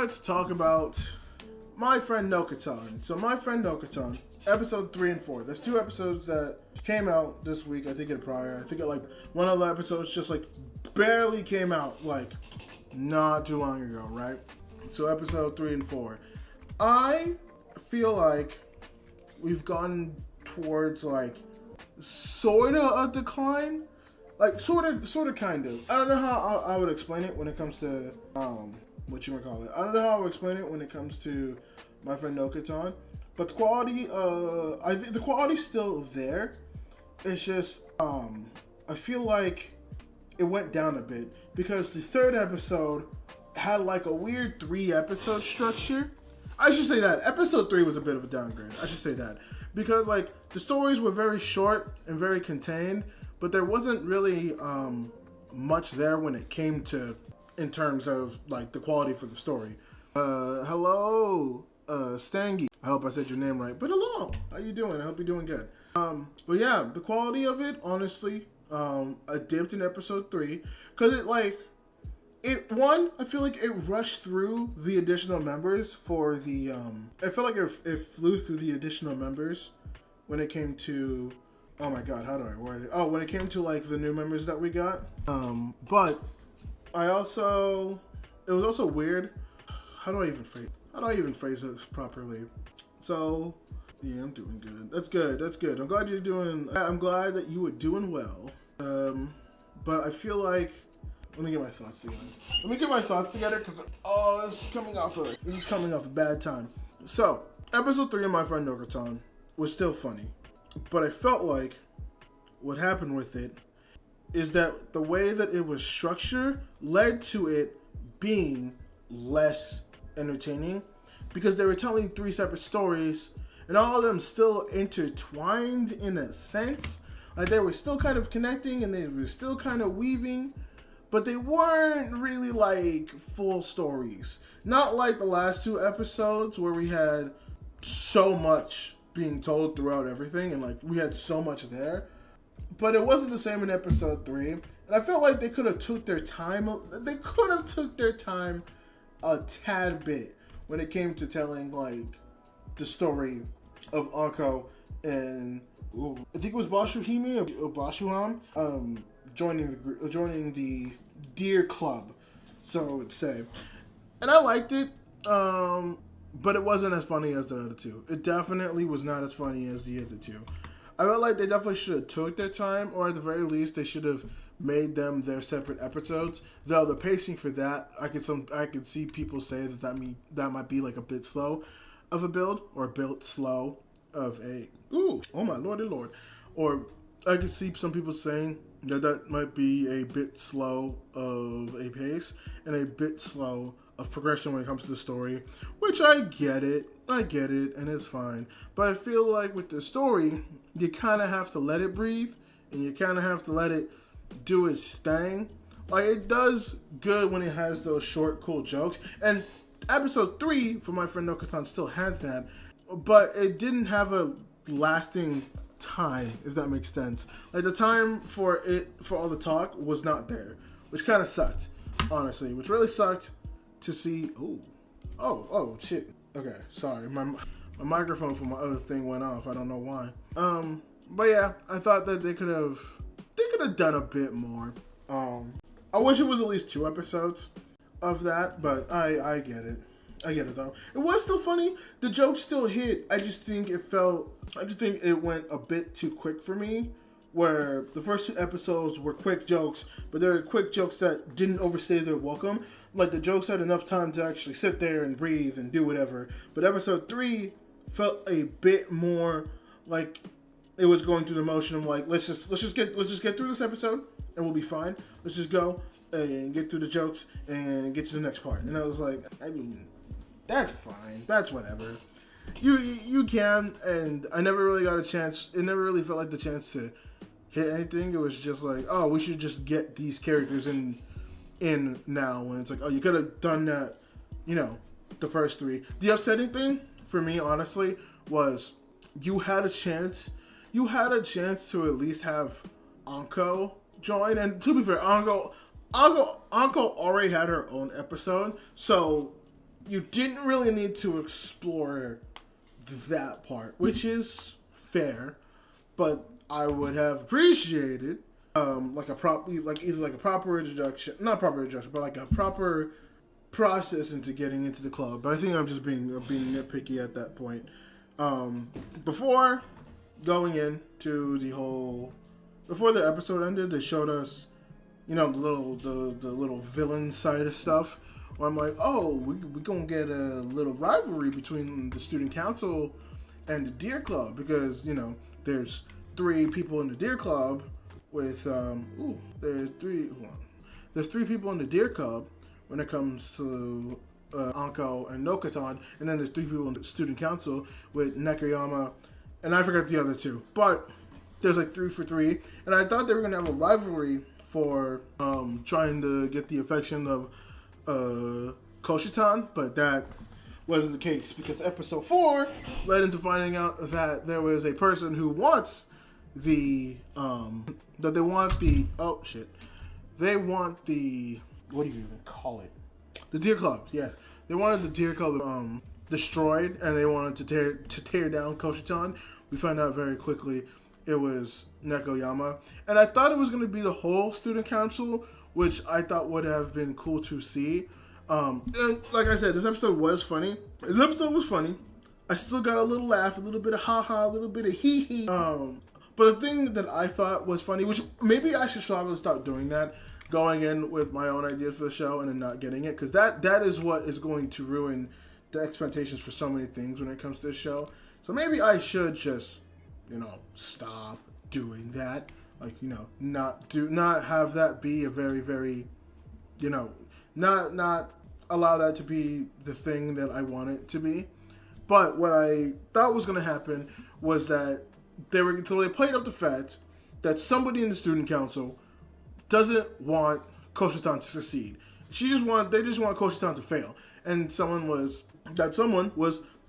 let's talk about My Friend Nokotan. So My Friend Nokotan, episode 3 and 4. There's 2 episodes that came out this week. I think it prior. I think it one of the episodes just barely came out not too long ago, right? So episode 3 and 4. I feel like we've gone towards sorta a decline. Sort of, kind of. I don't know how I would explain it when it comes to, whatchamacallit. I don't know how I would explain it when it comes to My Friend Nokotan. But the quality, I think the quality's still there. It's just, I feel like it went down a bit. Because the 3rd episode had a weird 3-episode structure. I should say that. Episode 3 was a bit of a downgrade. I should say that. Because, the stories were very short and very contained. But there wasn't really much there when it came to, in terms of the quality for the story. Hello, Stangy. I hope I said your name right. But hello, how you doing? I hope you're doing good. But yeah, the quality of it, honestly, I dipped in episode 3 because I feel like it rushed through the additional members for the. I feel like it flew through the additional members when it came to. Oh my god, how do I word it? Oh, when it came to the new members that we got. But it was also weird. How do I even phrase it properly? So, yeah, I'm doing good. That's good. I'm glad that you were doing well. But I feel like, let me get my thoughts together. Because, this is coming off a bad time. So, episode 3 of My Friend Nokotan was still funny. But I felt like what happened with it is that the way that it was structured led to it being less entertaining because they were telling 3 separate stories and all of them still intertwined in a sense. They were still kind of connecting and they were still kind of weaving, but they weren't really full stories. Not like the last 2 episodes where we had so much being told throughout everything and we had so much there, but it wasn't the same in episode 3 and I felt like they could have took their time a tad bit when it came to telling the story of Anko and I think it was Bashuhime or Bashuham joining the Deer Club, so I would say, and I liked it. But it wasn't as funny as the other 2. It definitely was not as funny as the other 2. I felt like they definitely should have took their time, or at the very least, they should have made them their separate episodes. Though the pacing for that, I could see people say that might be a bit slow of a build, or built slow of a oh my lordy lord, or I could see some people saying that might be a bit slow of a pace and a bit slow of progression when it comes to the story, which I get it, and it's fine. But I feel like with the story, you kind of have to let it breathe, and you kind of have to let it do its thing. It does good when it has those short, cool jokes, and episode 3 for My Friend Nokotan still had that, but it didn't have a lasting time, if that makes sense. The time for all the talk was not there, which kind of sucked, honestly, which really sucked. To see, oh shit. Okay, sorry, my microphone for my other thing went off. I don't know why. But yeah, I thought that they could have done a bit more. I wish it was at least 2 episodes of that, but I get it. I get it though. It was still funny. The jokes still hit. I just think it went a bit too quick for me. Where the first 2 episodes were quick jokes, but they were quick jokes that didn't overstay their welcome. The jokes had enough time to actually sit there and breathe and do whatever. But episode 3 felt a bit more like it was going through the motion of let's just get through this episode and we'll be fine. Let's just go and get through the jokes and get to the next part. And I was like, I mean, that's fine. That's whatever. You can, and I never really got a chance. It never really felt like the chance to hit anything. It was just we should just get these characters in now. When it's you could have done that, the first 3. The upsetting thing for me, honestly, was you had a chance to at least have Anko join. And to be fair, Anko already had her own episode, so you didn't really need to explore that part, which is fair, but I would have appreciated like either a proper introduction, not proper introduction, but like a proper process into getting into the club. But I think I'm just being nitpicky at that point. Before going into before the episode ended, they showed us, the little villain side of stuff. Where I'm like, oh, we gonna get a little rivalry between the student council and the Deer Club, because there's 3 people in the Deer Club with there's 3 people in the Deer Club when it comes to Anko and Nokotan, and then there's 3 people in the student council with Nekayama, and I forgot the other 2, but there's like 3 for 3, and I thought they were gonna have a rivalry for trying to get the affection of Koshitan, but that wasn't the case, because episode 4 led into finding out that there was a person who wants they want the what do you even call it? The Deer Club, yes. They wanted the Deer Club destroyed, and they wanted to tear down Koshitan. We found out very quickly it was Nekoyama, and I thought it was going to be the whole student council, which I thought would have been cool to see. And like I said, this episode was funny. I still got a little laugh, a little bit of ha-ha, a little bit of hee-hee. But the thing that I thought was funny, which maybe I should probably stop doing that, going in with my own ideas for the show and then not getting it, because that is what is going to ruin the expectations for so many things when it comes to this show. So maybe I should just, stop doing that. Like, not have that be a very, very, not allow that to be the thing that I want it to be. But what I thought was going to happen was that they played up the fact that somebody in the student council doesn't want Koshitan to succeed. They just want Koshitan to fail. And someone was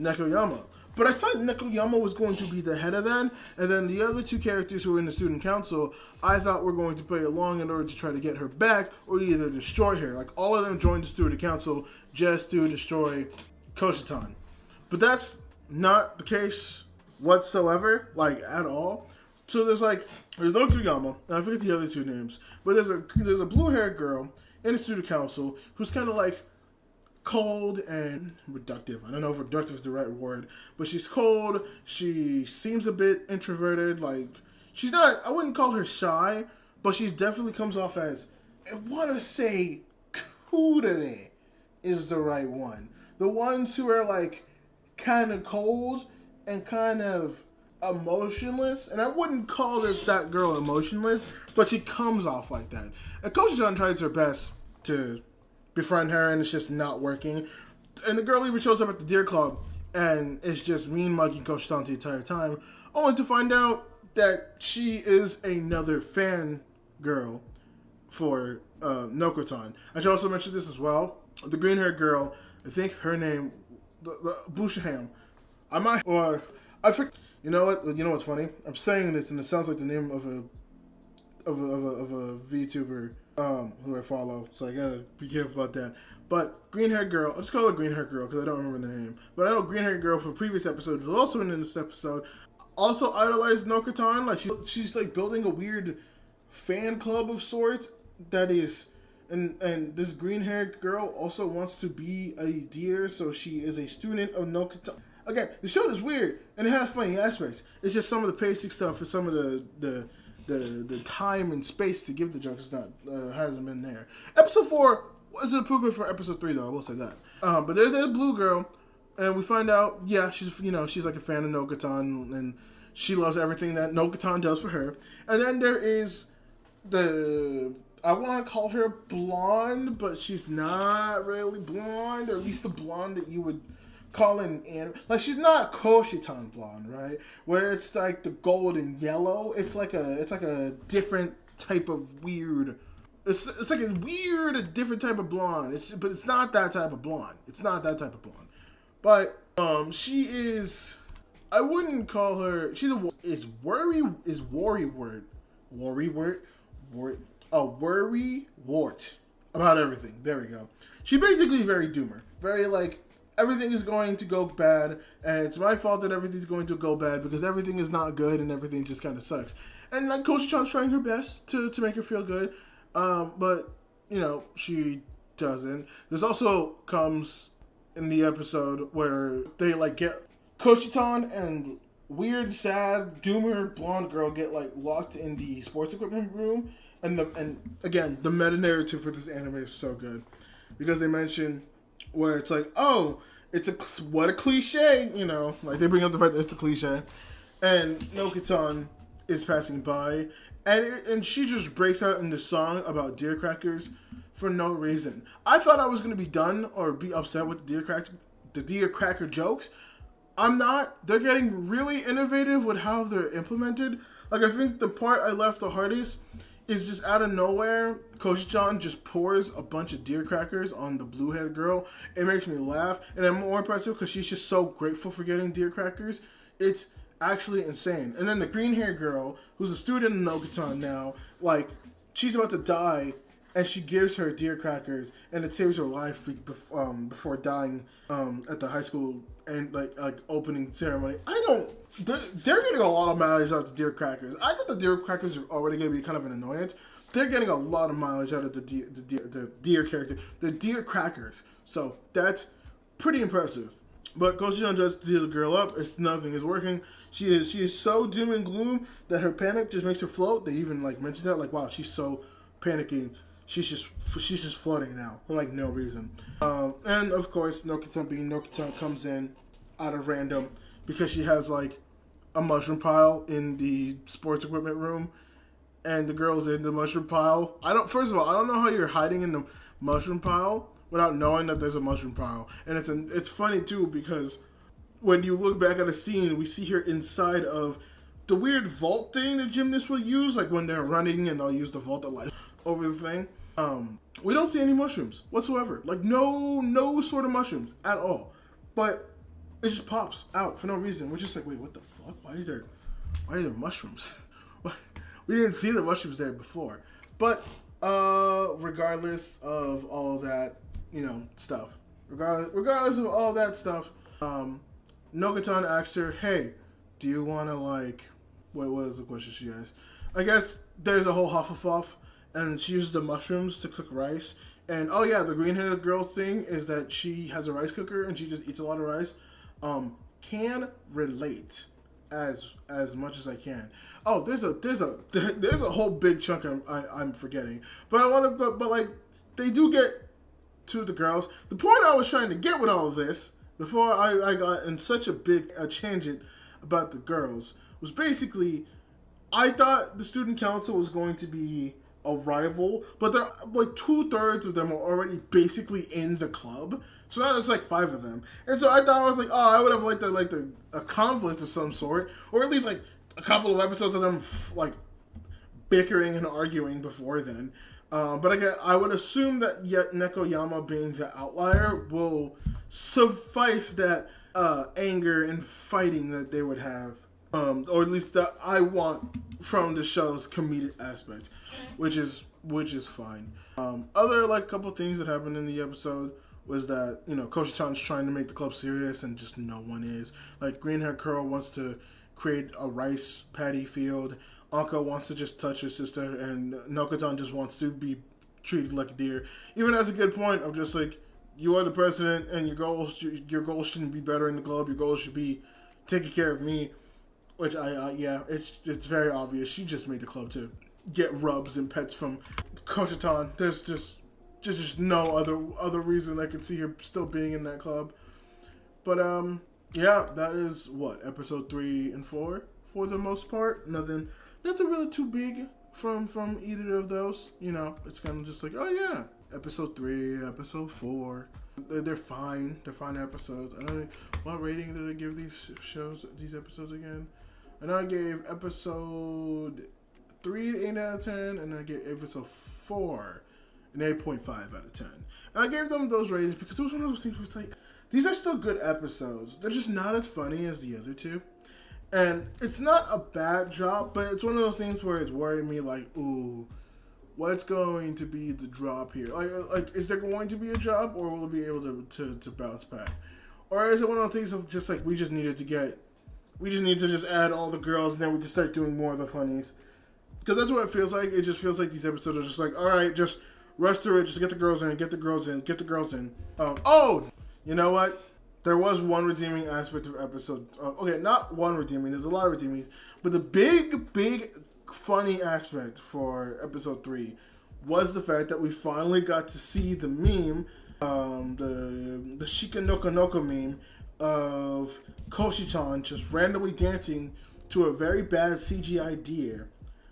Nekoyama. But I thought Nekoyama was going to be the head of that, and then the other 2 characters who were in the student council, I thought were going to play along in order to try to get her back, or either destroy her. Like, all of them joined the student council just to destroy Koshitan. But that's not the case whatsoever, like, at all. So there's Nekoyama, and I forget the other 2 names, but there's a blue-haired girl in the student council who's kind of like cold and reductive. I don't know if reductive is the right word, but she's cold. She seems a bit introverted. Like, she's not, I wouldn't call her shy, but she definitely comes off as, I want to say, kudere is the right one. The ones who are like kind of cold and kind of emotionless, and I wouldn't call that girl emotionless, but she comes off like that. And Coach John tries her best to befriend her, and it's just not working. And the girl even shows up at the Deer Club, and it's just mean mugging Coach John the entire time, only to find out that she is another fan girl for Nokotan. I should also mention this as well. The green-haired girl, I think her name, the Bushaham. You know what? You know what's funny? I'm saying this, and it sounds like the name of a VTuber who I follow, so I gotta be careful about that. But green-haired girl, I'll just call her green-haired girl because I don't remember the name. But I know green-haired girl from previous episodes was also in this episode. Also idolized Nokotan. Like she's like building a weird fan club of sorts that is, and this green-haired girl also wants to be a deer, so she is a student of Nokotan. Again, the show is weird and it has funny aspects. It's just some of the basic stuff and some of the time and space to give the jokes hasn't been there. Episode 4 was an improvement from episode 3, though. I will say that. But there's a blue girl, and we find out, yeah, she's like a fan of Nokotan, and she loves everything that Nokotan does for her. And then there is I want to call her blonde, but she's not really blonde, or at least the blonde that you would call an anime. Like, she's not Koshitan blonde, right? Where it's like the gold and yellow. It's like a different type of weird. It's like a different type of blonde. But it's not that type of blonde. But she is. I wouldn't call her. Is worry wart about everything. There we go. She basically very doomer. very like everything is going to go bad, and it's my fault that everything's going to go bad because everything is not good and everything just kind of sucks. And like Coach Chan's trying her best to make her feel good, but you know she doesn't. This also comes in the episode where they like get Koshitan and weird, sad, doomer blonde girl get like locked in the sports equipment room, and again the meta narrative for this anime is so good because they mention where it's like, oh, it's what a cliche, you know, like they bring up the fact that it's a cliche, and Nokotan is passing by, and she just breaks out in this song about deer crackers for no reason. I thought I was gonna be done or be upset with the deer cracker jokes. I'm not. They're getting really innovative with how they're implemented. Like, I think the part I left the hardest is just out of nowhere, Koshi-chan just pours a bunch of deer crackers on the blue-haired girl. It makes me laugh, and I'm more impressive because she's just so grateful for getting deer crackers. It's actually insane. And then the green-haired girl, who's a student in Nokotan now, like, she's about to die, and she gives her deer crackers, and it saves her life before dying at the high school and like opening ceremony. They're getting a lot of mileage out of the deer crackers. I thought the deer crackers are already going to be kind of an annoyance. They're getting a lot of mileage out of the deer character, the deer crackers. So that's pretty impressive. But Koshi-chan tries to deal the girl up. Nothing is working. She is so doom and gloom that her panic just makes her float. They even like mentioned that, like, wow, she's so panicking. She's just floating now for like no reason. And of course, Nokotan being Nokotan comes in out of random because she has like a mushroom pile in the sports equipment room, and the girl's in the mushroom pile. First of all, I don't know how you're hiding in the mushroom pile without knowing that there's a mushroom pile. And it's funny too because when you look back at a scene, we see her inside of the weird vault thing that gymnasts will use, like when they're running and they'll use the vault to like over the thing. We don't see any mushrooms whatsoever. Like no sort of mushrooms at all. But it just pops out for no reason. We're just like, wait, what the fuck? Why are there mushrooms? We didn't see the mushrooms there before. But regardless of all that, stuff. Regardless of all that stuff, Nokotan asked her, hey, do you want to like, what was the question she asked? I guess there's a whole Hufflepuff, and she uses the mushrooms to cook rice. And oh yeah, the green-headed girl thing is that she has a rice cooker and she just eats a lot of rice. Can relate as much as I can. Oh, there's a whole big chunk I'm forgetting. But like they do get to the girls. The point I was trying to get with all of this before I got in such a big tangent about the girls was basically I thought the student council was going to be a rival, but they're like 2/3 of them are already basically in the club. So now there's like 5 of them, and so I thought I was like, oh, I would have liked a conflict of some sort, or at least like a couple of episodes of them like bickering and arguing before then. But again, I would assume that yet Nekoyama being the outlier will suffice that anger and fighting that they would have, or at least that I want from the show's comedic aspect, which is fine. Other like couple things that happened in the episode was that Koshi-chan's trying to make the club serious and just no one is. Like green-haired girl wants to create a rice paddy field. Anka wants to just touch her sister, and Nokotan just wants to be treated like a deer. Even as a good point of just like, you are the president, and your goals shouldn't be better in the club. Your goals should be taking care of me. Which it's very obvious. She just made the club to get rubs and pets from Koshi-chan. There's just no other reason I could see her still being in that club. But that is what episode 3 and 4 for the most part. Nothing really too big from either of those. It's kind of just like, oh yeah, episode 3, episode 4. They're fine. They're fine episodes. I don't know what rating did I give these episodes again. I know I gave episode 3 an 8 out of 10, and I gave episode 4 an 8.5 out of 10. And I gave them those ratings because it was one of those things where it's like, these are still good episodes. They're just not as funny as the other two. And it's not a bad drop, but it's one of those things where it's worrying me like, ooh, what's going to be the drop here? Like, is there going to be a drop, or will it be able to bounce back? Or is it one of those things of just like, we just need to just add all the girls, and then we can start doing more of the funnies? Because that's what it feels like. It just feels like these episodes are just like, all right, just rush through it, just get the girls in, get the girls in, get the girls in. Oh, you know what? There was one redeeming aspect of episode. Okay, not one redeeming. There's a lot of redeeming, but the big funny aspect for episode 3 was the fact that we finally got to see the meme, the Shika Noka Noka meme of Koshi-chan just randomly dancing to a very bad CGI deer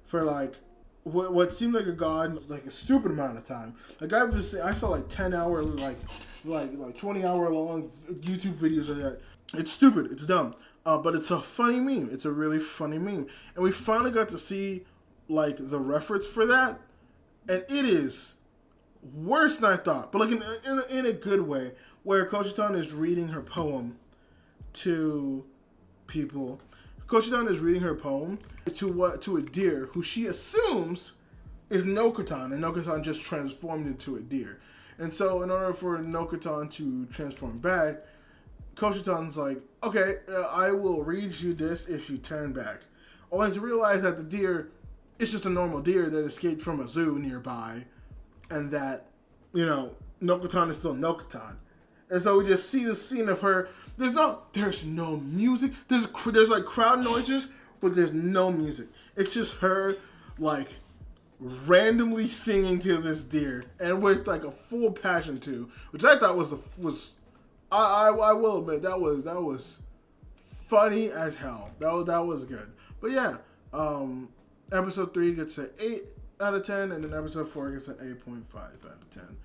for like what seemed like a stupid amount of time. Like I saw like 10-hour, like 20-hour long YouTube videos of that. It's stupid. It's dumb. But it's a funny meme. It's a really funny meme. And we finally got to see like the reference for that. And it is worse than I thought. But like in a good way. Where Koshi-chan is reading her poem to people. Koshi-chan is reading her poem to a deer who she assumes is Nokotan, and Nokotan just transformed into a deer. And so in order for Nokotan to transform back, Koshi-chan's like, okay, I will read you this if you turn back. Only to realize that the deer is just a normal deer that escaped from a zoo nearby, and that, you know, Nokotan is still Nokotan. And so we just see the scene of her. There's no music. There's like crowd noises, but there's no music. It's just her like randomly singing to this deer, and with like a full passion too, which I thought was I will admit that was funny as hell. That was good. But yeah, episode 3 gets an 8 out of 10, and then episode 4 gets an 8.5 out of 10.